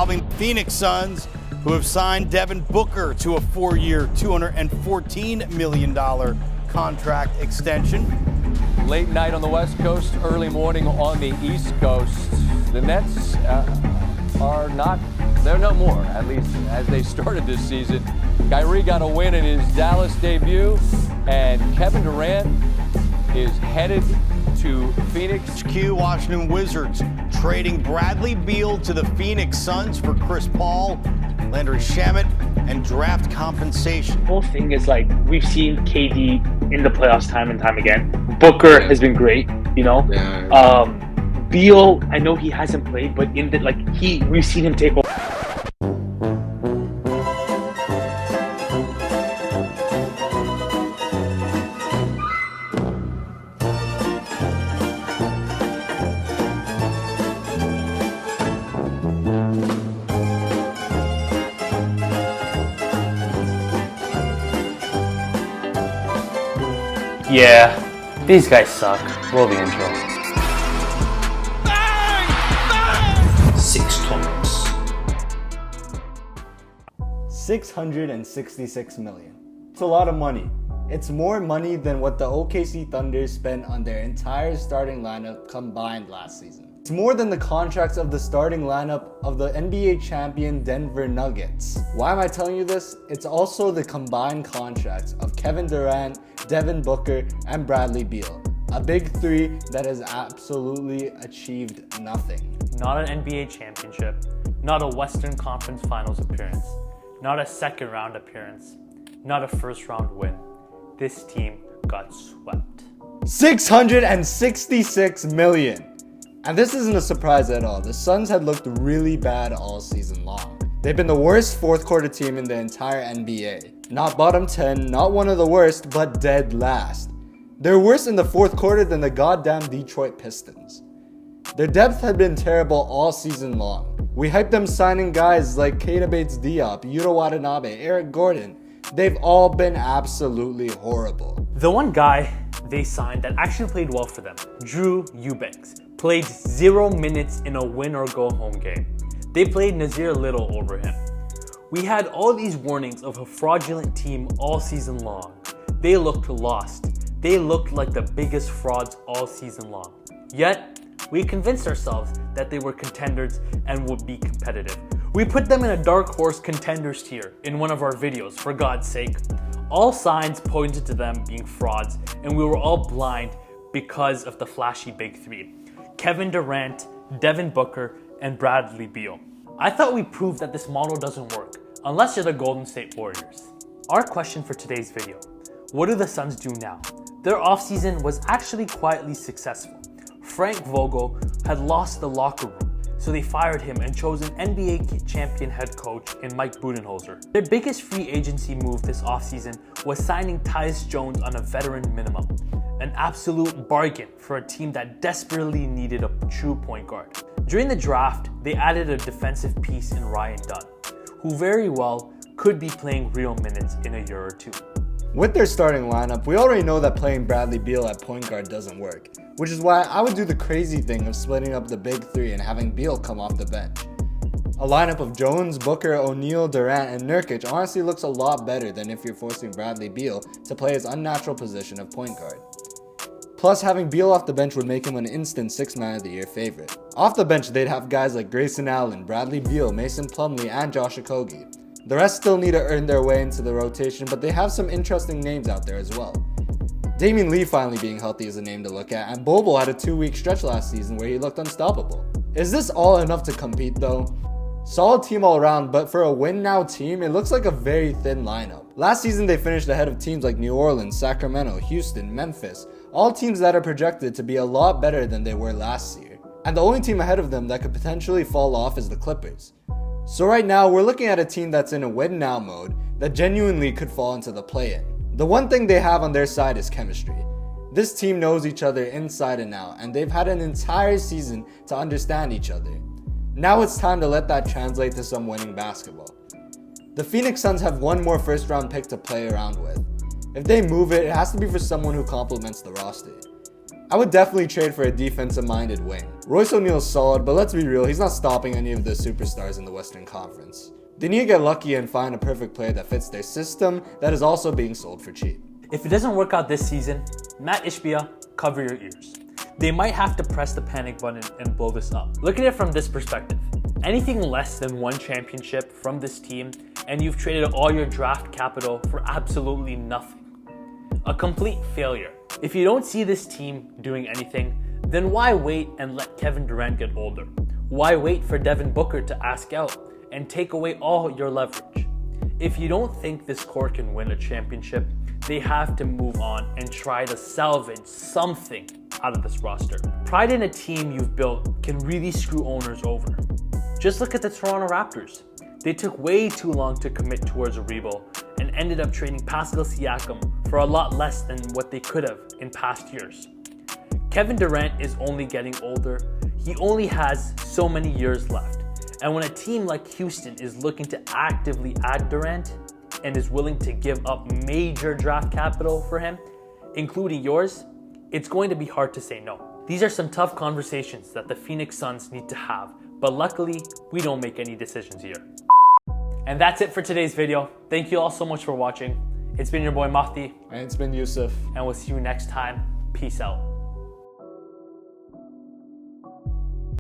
involving Phoenix Suns, who have signed Devin Booker to a 4-year, $214 million contract extension. Late night on the West Coast, early morning on the East Coast. The Nets they're no more, at least as they started this season. Kyrie got a win in his Dallas debut, and Kevin Durant is headed to Phoenix. Washington Wizards trading Bradley Beal to the Phoenix Suns for Chris Paul, Landry Shamet, and draft compensation. The whole thing is like, we've seen KD in the playoffs time and time again. Booker has been great, you know. Beal, I know he hasn't played, but we've seen him take over. Yeah, these guys suck. Roll the intro. 6 topics. 666 million. It's a lot of money. It's more money than what the OKC Thunder spent on their entire starting lineup combined last season. It's more than the contracts of the starting lineup of the NBA champion Denver Nuggets. Why am I telling you this? It's also the combined contracts of Kevin Durant, Devin Booker, and Bradley Beal. A big three that has absolutely achieved nothing. Not an NBA championship, not a Western Conference Finals appearance, not a second round appearance, not a first round win. This team got swept. 666 million. And this isn't a surprise at all. The Suns had looked really bad all season long. They've been the worst fourth quarter team in the entire NBA. Not bottom 10, not one of the worst, but dead last. They're worse in the fourth quarter than the goddamn Detroit Pistons. Their depth had been terrible all season long. We hyped them signing guys like Keita Bates-Diop, Yuta Watanabe, Eric Gordon. They've all been absolutely horrible. The one guy they signed that actually played well for them, Drew Eubanks, played 0 minutes in a win or go home game. They played Nazir Little over him. We had all these warnings of a fraudulent team all season long. They looked lost. They looked like the biggest frauds all season long. Yet, we convinced ourselves that they were contenders and would be competitive. We put them in a dark horse contenders tier in one of our videos, for God's sake. All signs pointed to them being frauds, and we were all blind because of the flashy big three: Kevin Durant, Devin Booker, and Bradley Beal. I thought we proved that this model doesn't work, unless you're the Golden State Warriors. Our question for today's video: what do the Suns do now? Their offseason was actually quietly successful. Frank Vogel had lost the locker room, so they fired him and chose an NBA champion head coach in Mike Budenholzer. Their biggest free agency move this offseason was signing Tyus Jones on a veteran minimum, an absolute bargain for a team that desperately needed a true point guard. During the draft, they added a defensive piece in Ryan Dunn, who very well could be playing real minutes in a year or two. With their starting lineup, we already know that playing Bradley Beal at point guard doesn't work, which is why I would do the crazy thing of splitting up the big three and having Beal come off the bench. A lineup of Jones, Booker, O'Neal, Durant, and Nurkic honestly looks a lot better than if you're forcing Bradley Beal to play his unnatural position of point guard. Plus, having Beal off the bench would make him an instant 6th Man of the Year favorite. Off the bench, they'd have guys like Grayson Allen, Bradley Beal, Mason Plumlee, and Josh Okogie. The rest still need to earn their way into the rotation, but they have some interesting names out there as well. Damian Lee finally being healthy is a name to look at, and Bobo had a 2-week stretch last season where he looked unstoppable. Is this all enough to compete though? Solid team all around, but for a win-now team, it looks like a very thin lineup. Last season they finished ahead of teams like New Orleans, Sacramento, Houston, Memphis, all teams that are projected to be a lot better than they were last year. And the only team ahead of them that could potentially fall off is the Clippers. So right now, we're looking at a team that's in a win-now mode that genuinely could fall into the play-in. The one thing they have on their side is chemistry. This team knows each other inside and out, and they've had an entire season to understand each other. Now it's time to let that translate to some winning basketball. The Phoenix Suns have one more first-round pick to play around with. If they move it, it has to be for someone who complements the roster. I would definitely trade for a defensive-minded wing. Royce O'Neal's solid, but let's be real, he's not stopping any of the superstars in the Western Conference. They need to get lucky and find a perfect player that fits their system that is also being sold for cheap. If it doesn't work out this season, Matt Ishbia, cover your ears. They might have to press the panic button and blow this up. Look at it from this perspective. Anything less than one championship from this team, and you've traded all your draft capital for absolutely nothing. A complete failure. If you don't see this team doing anything, then why wait and let Kevin Durant get older? Why wait for Devin Booker to ask out and take away all your leverage? If you don't think this core can win a championship, they have to move on and try to salvage something out of this roster. Pride in a team you've built can really screw owners over. Just look at the Toronto Raptors. They took way too long to commit towards a rebuild and ended up trading Pascal Siakam for a lot less than what they could have in past years. Kevin Durant is only getting older. He only has so many years left. And when a team like Houston is looking to actively add Durant and is willing to give up major draft capital for him, including yours, it's going to be hard to say no. These are some tough conversations that the Phoenix Suns need to have, but luckily, we don't make any decisions here. And that's it for today's video. Thank you all so much for watching. It's been your boy Mahdi. And it's been Yousuf. And we'll see you next time. Peace out.